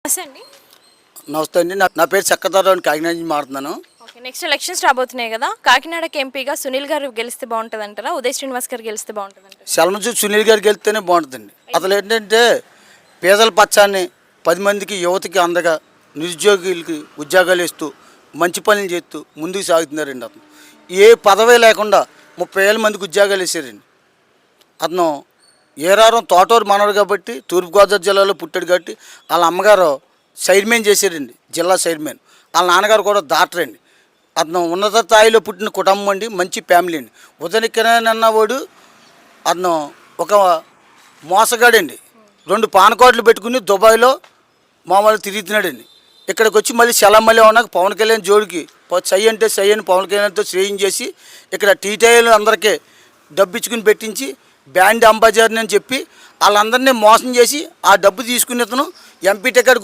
నమస్తే అండి. నమస్తే అండి. నా పేరు చక్కదరావు, కాకినాడ నుంచి మాట్లాడుతున్నాను. ఓకే, నెక్స్ట్ ఎలక్షన్స్ రాబోతున్నాయి కదా, కాకినాడకి ఎంపీగా సునీల్ గారు గెలిస్తే బాగుంటుంది అంటారా, ఉదయ్ శ్రీనివాస్ గారు గెలిస్తే బాగుంటుంది అంటారా? సెలవుంచు సునీల్ గారికి వెళ్తేనే బాగుంటుందండి. అసలు ఏంటంటే పేదల పక్షాన్ని 10 మందికి యువతకి అందగా నిరుద్యోగులకి ఉద్యోగాలు ఇస్తూ మంచి పనులు చేస్తూ ముందుకు సాగుతున్నారండి. అతను ఏ పదవి లేకుండా 30,000 మందికి ఉద్యోగాలు ఇచ్చారండి. అతను ఏరారం తోటూరు మనవడు కాబట్టి తూర్పుగోదావరి జిల్లాలో పుట్టాడు కాబట్టి వాళ్ళ అమ్మగారు చైర్మన్ చేశారండి, జిల్లా చైర్మన్. వాళ్ళ నాన్నగారు కూడా డాక్టర్ అండి. అతను ఉన్నత స్థాయిలో పుట్టిన కుటుంబం అండి, మంచి ఫ్యామిలీ అండి. ఉదయకిరణ్ అన్నవాడు అతను ఒక మోసగాడండి. 2 పానకోట్లు పెట్టుకుని దుబాయ్లో మామూలు తిరుగుతున్నాడండి. ఇక్కడికి వచ్చి మళ్ళీ మళ్ళీ ఉన్నాక పవన్ కళ్యాణ్ జోడికి సై అంటే సై అని పవన్ కళ్యాణ్తో చేసి ఇక్కడ టీటీఐలు అందరికీ డబ్బు ఇచ్చుకుని పెట్టించి బ్యాండ్ అంబాజర్ని అని చెప్పి వాళ్ళందరినీ మోసం చేసి ఆ డబ్బు తీసుకుని ఇతను ఎంపీ టికెట్